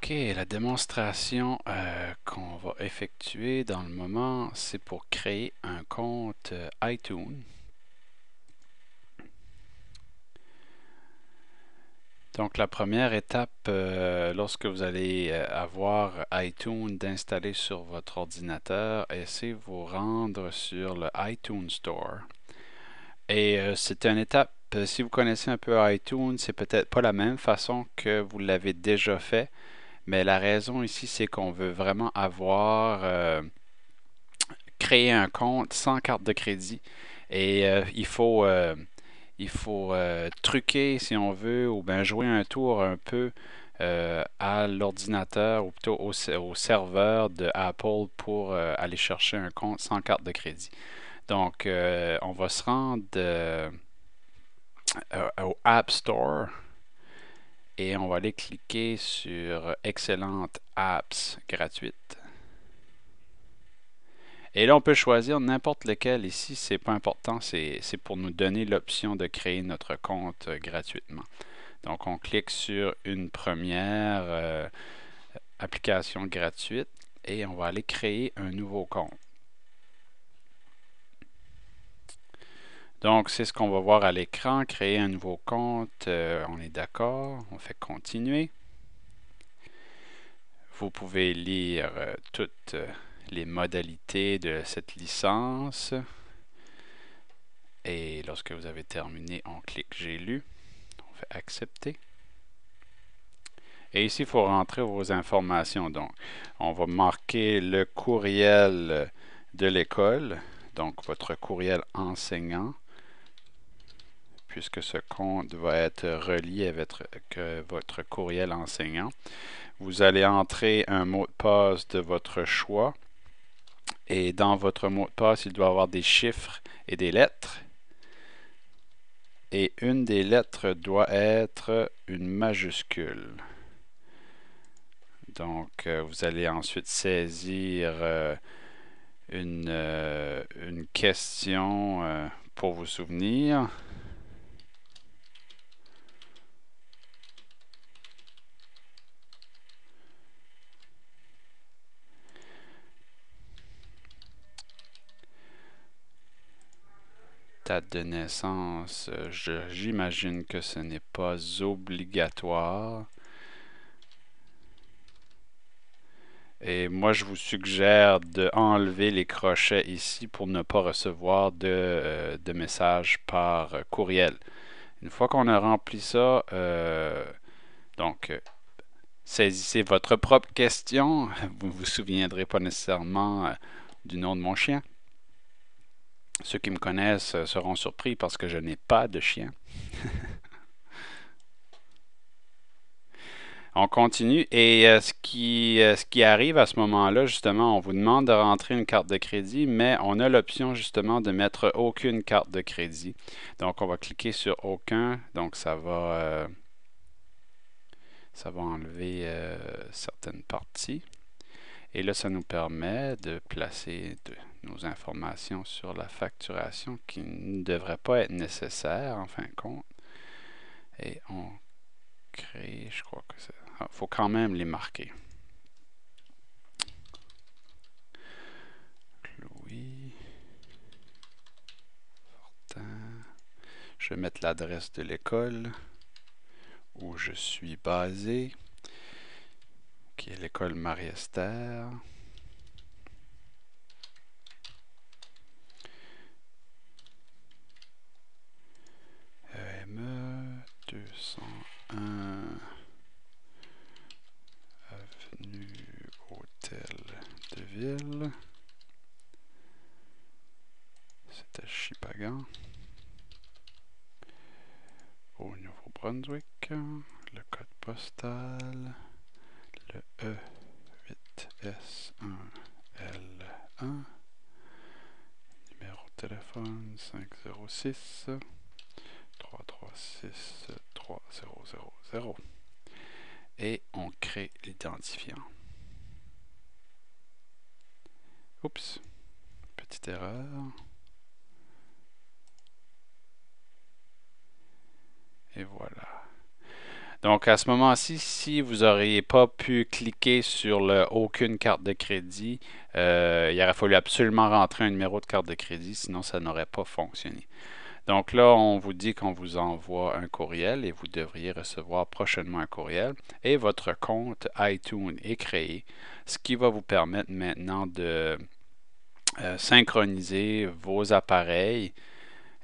Ok, la démonstration qu'on va effectuer dans le moment, c'est pour créer un compte iTunes. Donc la première étape, lorsque vous allez avoir iTunes d'installer sur votre ordinateur, c'est vous rendre sur le iTunes Store. Et c'est une étape, si vous connaissez un peu iTunes, c'est peut-être pas la même façon que vous l'avez déjà fait. Mais la raison ici, c'est qu'on veut vraiment avoir créer un compte sans carte de crédit. Et il faut truquer, si on veut, ou bien jouer un tour un peu à l'ordinateur ou plutôt au serveur de Apple pour aller chercher un compte sans carte de crédit. Donc, on va se rendre au App Store et on va aller cliquer sur Excellentes Apps gratuites. Et là, on peut choisir n'importe lequel ici, c'est pas important, c'est pour nous donner l'option de créer notre compte gratuitement. Donc, on clique sur une première application gratuite et on va aller créer un nouveau compte. Donc, c'est ce qu'on va voir à l'écran, créer un nouveau compte, on est d'accord, on fait continuer. Vous pouvez lire toutes les modalités de cette licence. Et lorsque vous avez terminé, on clique J'ai lu. On fait Accepter. Et ici, il faut rentrer vos informations. Donc, on va marquer le courriel de l'école, donc votre courriel enseignant, puisque ce compte va être relié avec votre courriel enseignant. Vous allez entrer un mot de passe de votre choix. Et dans votre mot de passe, il doit y avoir des chiffres et des lettres. Et une des lettres doit être une majuscule. Donc, vous allez ensuite saisir une question pour vous souvenir. Date de naissance, j'imagine que ce n'est pas obligatoire. Et moi, je vous suggère d'enlever les crochets ici pour ne pas recevoir de messages par courriel. Une fois qu'on a rempli ça, donc saisissez votre propre question. Vous ne vous souviendrez pas nécessairement du nom de mon chien. Ceux qui me connaissent seront surpris parce que je n'ai pas de chien. On continue et ce qui arrive à ce moment-là, justement, on vous demande de rentrer une carte de crédit, mais on a l'option justement de mettre aucune carte de crédit. Donc, on va cliquer sur aucun. Donc, ça va enlever certaines parties. Et là, ça nous permet de placer nos informations sur la facturation qui ne devrait pas être nécessaire en fin de compte. Et on crée, je crois que ça. Il faut quand même les marquer. Louis Fortin. Je vais mettre l'adresse de l'école où je suis basé, qui est l'école Marie-Esther. EME 201 Avenue Hôtel de Ville. C'était Chipagan. Au Nouveau-Brunswick. Le code postal. Le E8S1L1. Numéro de téléphone 506 336 3000. Et on crée l'identifiant. Oups, petite erreur. Et voilà. Donc, Donc à ce moment-ci, si vous n'auriez pas pu cliquer sur le aucune carte de crédit, il aurait fallu absolument rentrer un numéro de carte de crédit, sinon ça n'aurait pas fonctionné. Donc là, on vous dit qu'on vous envoie un courriel et vous devriez recevoir prochainement un courriel. Et votre compte iTunes est créé, ce qui va vous permettre maintenant de synchroniser vos appareils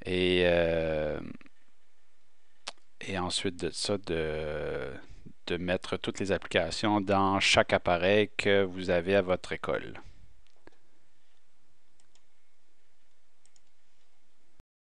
et, euh, et ensuite de ça, de mettre toutes les applications dans chaque appareil que vous avez à votre école.